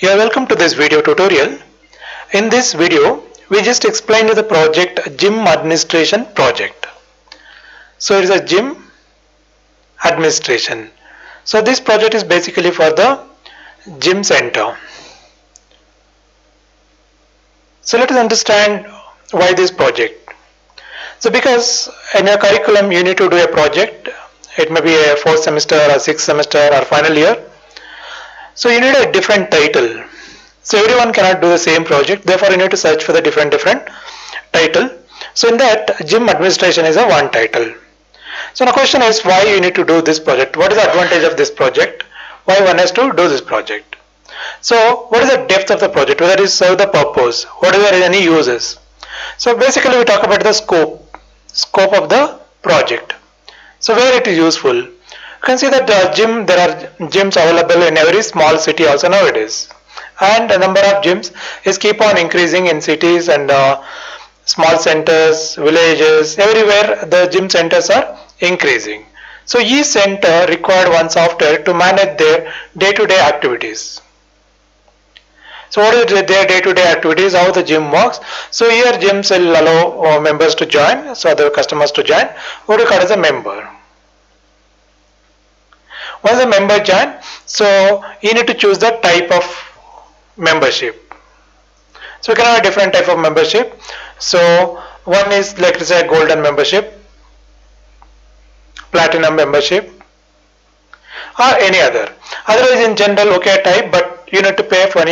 You are welcome to this video tutorial. In this video, we just explained the project Gym Administration project. So it is a gym administration. So this project is basically for the gym center. So let us understand why this project. So because in your curriculum you need to do a project. It may be a 4th semester or 6th semester or final year. So you need a different title. So everyone cannot do the same project. Therefore, you need to search for the different title. So in that, gym administration is a one title. So the question is why you need to do this project. What is the advantage of this project? Why one has to do this project? So what is the depth of the project? Whether it serve the purpose? What are there any uses? So basically we talk about the scope of the project. So where it is useful. You can see that there are gyms available in every small city also nowadays. And the number of gyms is keep on increasing in cities and small centers, villages, everywhere the gym centers are increasing. So each center required one software to manage their day-to-day activities. So what is their day-to-day activities, how the gym works. So here gyms will allow members to join, so the customers to join. What do you call as a member? Once a member join, so you need to choose the type of membership. So we can have a different type of membership. So one is like let's say golden membership, platinum membership, or any other. Otherwise in general okay type, but you need to pay for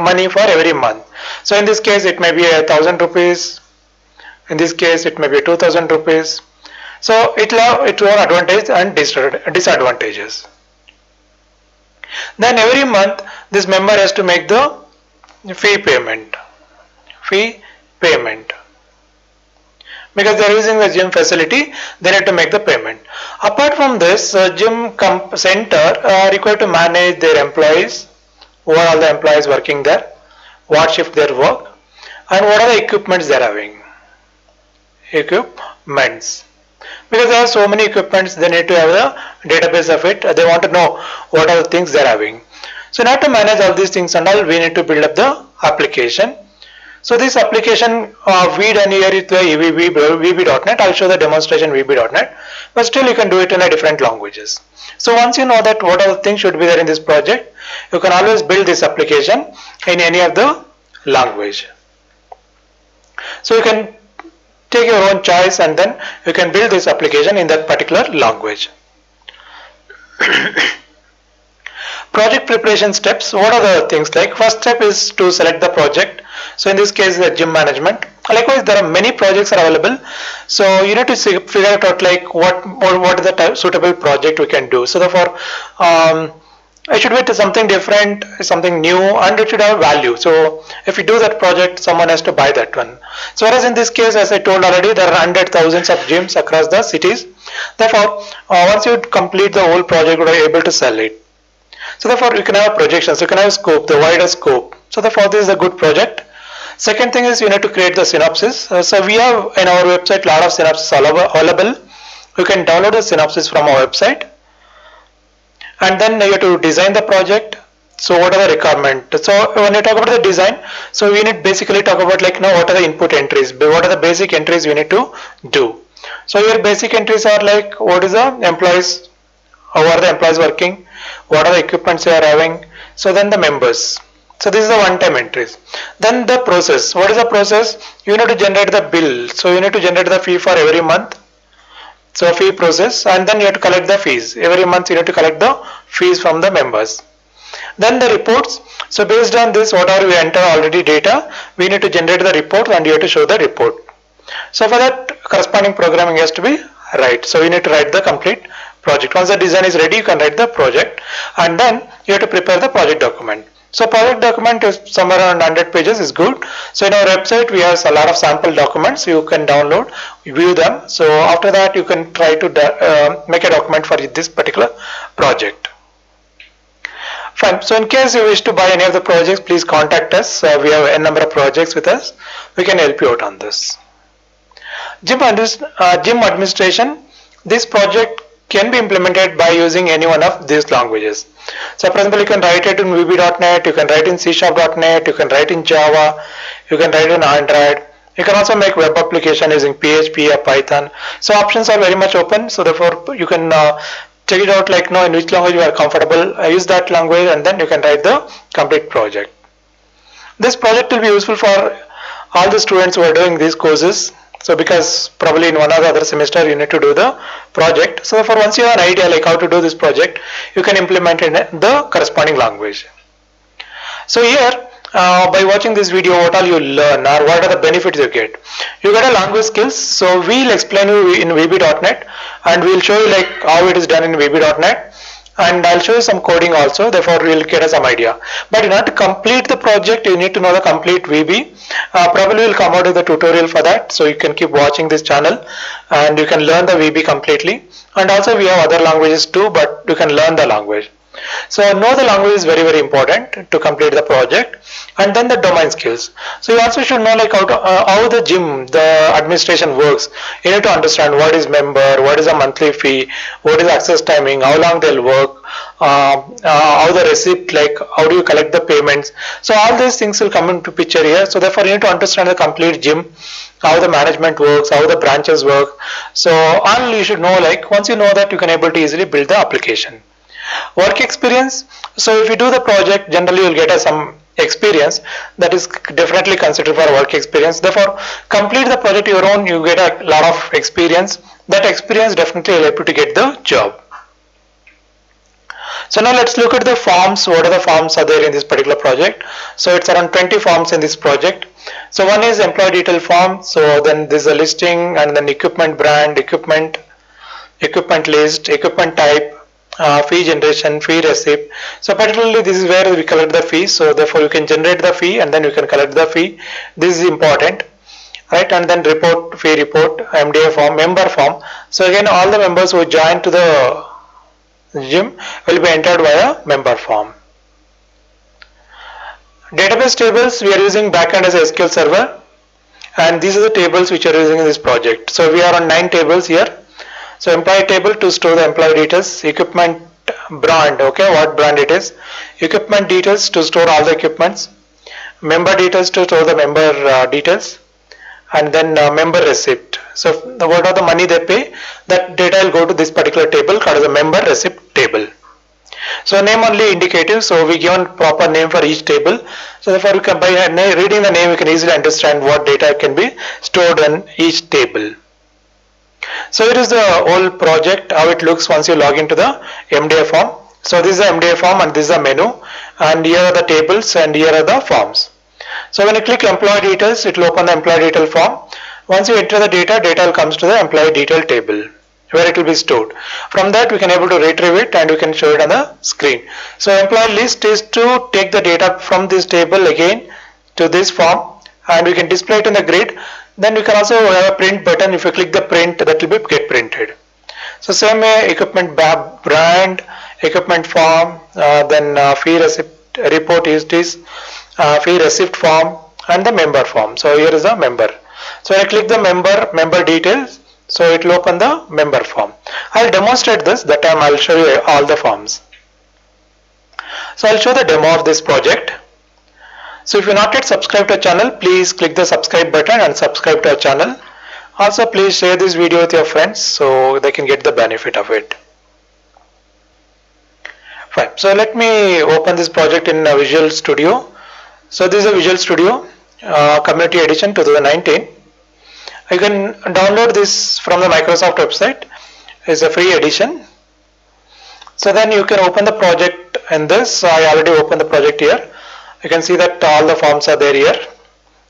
money for every month. So in this case it may be 1,000 rupees. In this case it may be 2,000 rupees. So it will have its own advantages and disadvantages. Then every month this member has to make the fee payment because they are using the gym facility, they need to make the payment. Apart from this, gym center are required to manage their employees, who are all the employees working there, what shift they work, and what are the equipments they are having. Equipments. Because there are so many equipments, they need to have a database of it. They want to know what are the things they are having. So in order to manage all these things and all, we need to build up the application. So this application we done here is the VB.NET. I'll show the demonstration VB.NET, but still you can do it in a different languages. So once you know that what are the things should be there in this project, you can always build this application in any of the language. So you can take your own choice and then you can build this application in that particular language. Project preparation steps. What are the things like? First step is to select the project. So in this case the gym management. Likewise there are many projects are available. So you need to figure out like what is the suitable project we can do. So therefore it should be something different, something new, and it should have value. So if you do that project, someone has to buy that one. So whereas in this case, as I told already, there are hundreds, thousands of gyms across the cities. Therefore, once you complete the whole project, you are able to sell it. So therefore, you can have projections, you can have scope, the wider scope. So therefore, this is a good project. Second thing is you need to create the synopsis. So we have in our website a lot of synopsis available. You can download the synopsis from our website. And then you have to design the project. So what are the requirements? So when you talk about the design, so we need basically talk about like what are the input entries, what are the basic entries we need to do. So your basic entries are like what is the employees, how are the employees working, what are the equipments they are having, so then the members. So this is the one-time entries. Then the process. What is the process? You need to generate the bill. So you need to generate the fee for every month. So fee process, and then you have to collect the fees. Every month you need to collect the fees from the members. Then the reports. So based on this, whatever we enter already data, we need to generate the report and you have to show the report. So for that, corresponding programming has to be right. So you need to write the complete project. Once the design is ready, you can write the project, and then you have to prepare the project document. So project document is somewhere around 100 pages is good. So in our website we have a lot of sample documents you can download, view them. So after that you can try to make a document for this particular project. Fine. So in case you wish to buy any of the projects, please contact us. We have a number of projects with us. We can help you out on this. Gym administration. This project can be implemented by using any one of these languages. So for example, you can write it in VB.NET, you can write in C#.NET, you can write in Java, you can write in Android. You can also make web application using PHP or Python. So options are very much open. So therefore, you can check it out like in which language you are comfortable. Use that language and then you can write the complete project. This project will be useful for all the students who are doing these courses. So because probably in one or the other semester you need to do the project. So for once you have an idea like how to do this project, you can implement it in the corresponding language. So here by watching this video, what all you learn or what are the benefits you get? You get a language skills. So we'll explain you in VB.NET and we'll show you like how it is done in VB.NET. And I'll show you some coding also, therefore we'll get some idea. But in order to complete the project, you need to know the complete VB. Probably will come out with the tutorial for that, so you can keep watching this channel and you can learn the VB completely. And also we have other languages too, but you can learn the language. So know the language is very important to complete the project. And then the domain skills. So you also should know like how the gym, the administration works. You need to understand what is member, what is a monthly fee, what is access timing, how long they'll work, how the receipt, like how do you collect the payments. So all these things will come into picture here. So therefore you need to understand the complete gym, how the management works, how the branches work. So all you should know, like once you know that, you can able to easily build the application. Work experience. So if you do the project, generally you'll get some experience that is definitely considered for work experience. Therefore, complete the project your own, you get a lot of experience. That experience definitely will help you to get the job. So now let's look at the forms. What are the forms are there in this particular project? So it's around 20 forms in this project. So one is employee detail form. So then there's a listing and then equipment brand, equipment list, equipment type, fee generation, fee receipt. So particularly this is where we collect the fees. So therefore you can generate the fee and then you can collect the fee. This is important, right? And then report, fee report, MDA form, member form. So again, all the members who join to the gym will be entered via member form. Database tables, we are using backend as a SQL Server, and these are the tables which are using in this project. So we are on 9 tables here. So employee table to store the employee details, equipment brand, okay, what brand it is, equipment details to store all the equipments, member details to store the member details, and then member receipt. So what are the money they pay, that data will go to this particular table called as a member receipt table. So name only indicative, so we given proper name for each table. So therefore you can, by reading the name you can easily understand what data can be stored in each table. So here is the whole project, how it looks once you log into the MDA form. So this is the MDA form and this is the menu, and here are the tables and here are the forms. So when you click employee details, it will open the employee detail form. Once you enter the data, data comes to the employee detail table where it will be stored. From that we can able to retrieve it and we can show it on the screen. So employee list is to take the data from this table again to this form and we can display it in the grid. Then we can also have a print button. If you click the print, that will be get printed. So same way, equipment brand, equipment form, then fee receipt report is this, fee receipt form and the member form. So here is a member. So when I click the member details, so it will open the member form. I'll demonstrate this, that time I'll show you all the forms. So I'll show the demo of this project. So if you not yet subscribed to our channel, please click the subscribe button and subscribe to our channel. Also please share this video with your friends so they can get the benefit of it. Fine. So let me open this project in Visual Studio. So this is a Visual Studio Community Edition 2019. You can download this from the Microsoft website. It's a free edition. So then you can open the project in this. I already opened the project here. You can see that all the forms are there here,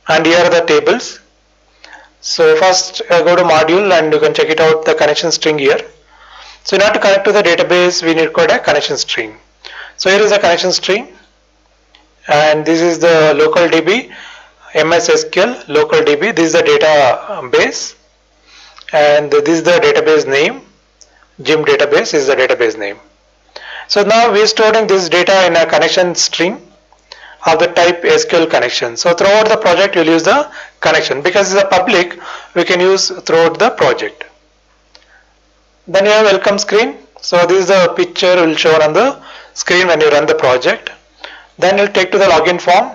and here are the tables. So first go to module and you can check it out, the connection string here. So in order to connect to the database, we need code a connection string. So here is the connection string, and this is the local DB, MS SQL local DB. This is the database, and this is the database name. Gym database is the database name. So now we are storing this data in a connection string of the type SQL connection. So throughout the project you will use the connection, because it's a public, we can use throughout the project. Then you have welcome screen. So this is the picture will show on the screen when you run the project. Then you'll take to the login form.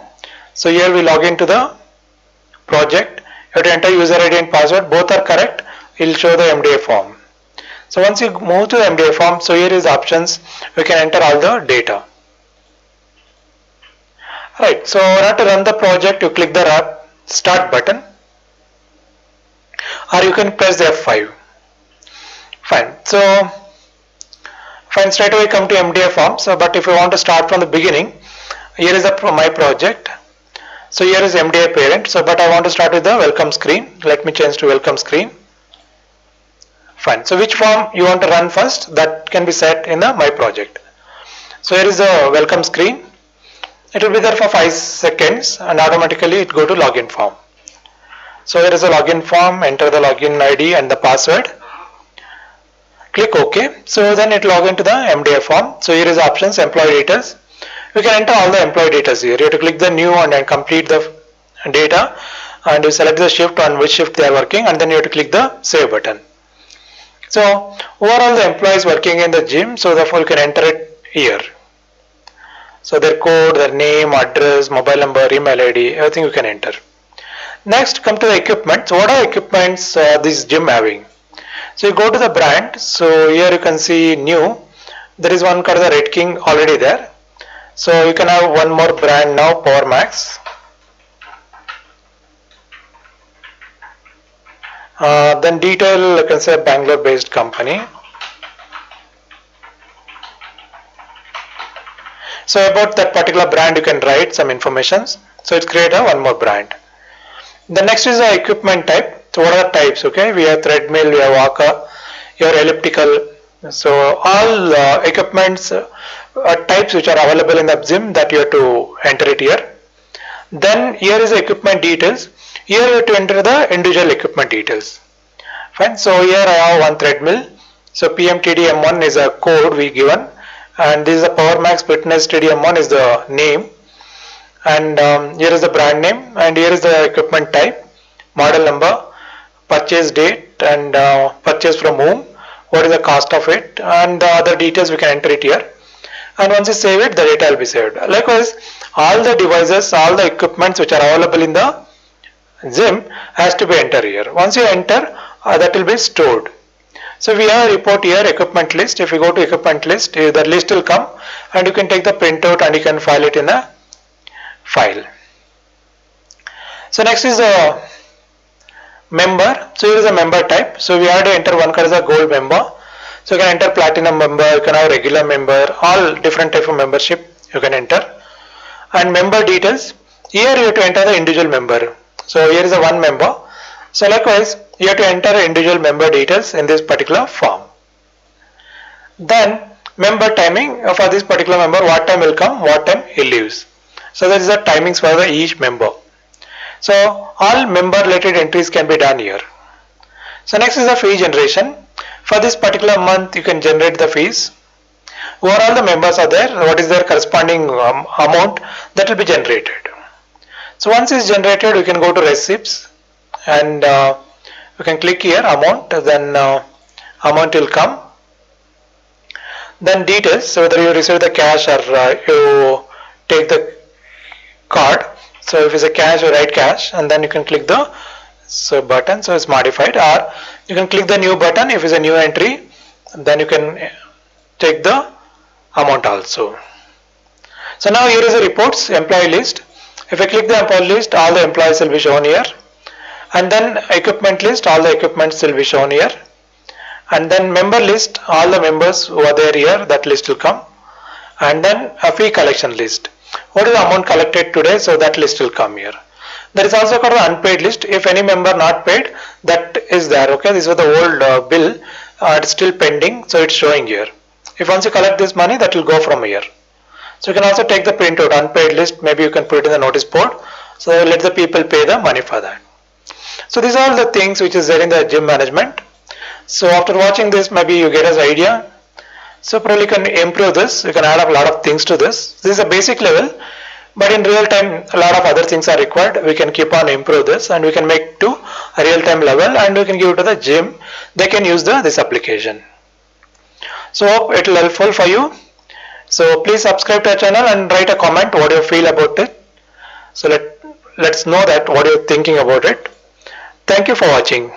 So here we log into the project. You have to enter user ID and password. Both are correct. It will show the MDA form. So once you move to the MDA form, so here is options. We can enter all the data. Right. So now to run the project, you click the start button, or you can press the F5. Fine. So fine, straight away come to MDA form. So but if you want to start from the beginning, here is my project. So here is MDA parent. So but I want to start with the welcome screen. Let me change to welcome screen. Fine. So which form you want to run first, that can be set in the my project. So here is the welcome screen. It will be there for 5 seconds and automatically it go to login form. So here is a login form. Enter the login ID and the password. Click OK. So then it log into the MDA form. So here is options, employee details. You can enter all the employee details here. You have to click the new one and complete the data, and you select the shift on which shift they are working, and then you have to click the save button. So overall the employees working in the gym, so therefore you can enter it here. So their code, their name, address, mobile number, email ID, everything you can enter. Next, come to the equipment. So what are equipments this gym having? So you go to the brand. So here you can see new. There is one called the Red King already there. So you can have one more brand now, Power Max. Then detail, you can say Bangalore based company. So about that particular brand you can write some information. So it's create a one more brand. The next is the equipment type. So what are the types? Okay, we have treadmill, we have walker, your elliptical. So all equipments types which are available in the gym, that you have to enter it here. Then here is the equipment details. Here you have to enter the individual equipment details. Fine. So here I have one treadmill. So PMTDM1 is a code we given, and this is the Power Max Fitness TDM1 is the name. And here is the brand name, and here is the equipment type, model number, purchase date, and purchase from whom, what is the cost of it, and the other details we can enter it here. And once you save it, the data will be saved. Likewise, all the devices, all the equipments which are available in the gym has to be entered here. Once you enter, that will be stored. So we have a report here, equipment list. If you go to equipment list, the list will come, and you can take the printout and you can file it in a file. So next is a member. So here is a member type. So we have to enter one called as a gold member. So you can enter platinum member, you can have regular member, all different type of membership you can enter. And member details, here you have to enter the individual member. So here is a one member. So likewise, you have to enter individual member details in this particular form. Then member timing for this particular member, what time will come, what time he leaves. So there is a timings for the each member. So all member related entries can be done here. So next is the fee generation. For this particular month, you can generate the fees. Overall the members are there, what is their corresponding amount, that will be generated. So once it's generated, you can go to receipts, and you can click here amount, then amount will come. Then details, so whether you receive the cash or you take the card. So if it's a cash, you write cash, and then you can click the button, so it's modified, or you can click the new button if it's a new entry, then you can take the amount also. So now here is the reports, employee list. If I click the employee list, all the employees will be shown here, and then equipment list, all the equipments will be shown here, and then member list, all the members who are there here, that list will come, and then a fee collection list. What is the amount collected today, so that list will come here. There is also called the unpaid list. If any member not paid, that is there. Okay, this was the old bill, it's still pending, so it's showing here. If once you collect this money, that will go from here. So you can also take the printout, unpaid list, maybe you can put it in the notice board, so let the people pay the money for that. So these are all the things which is there in the gym management. So after watching this, maybe you get an idea. So probably you can improve this, you can add up a lot of things to this. This is a basic level, but in real time a lot of other things are required. We can keep on improve this, and we can make to a real time level, and we can give it to the gym. They can use this application. So hope it will helpful for you. So please subscribe to our channel and write a comment what you feel about it. So let's know that what you're thinking about it. Thank you for watching.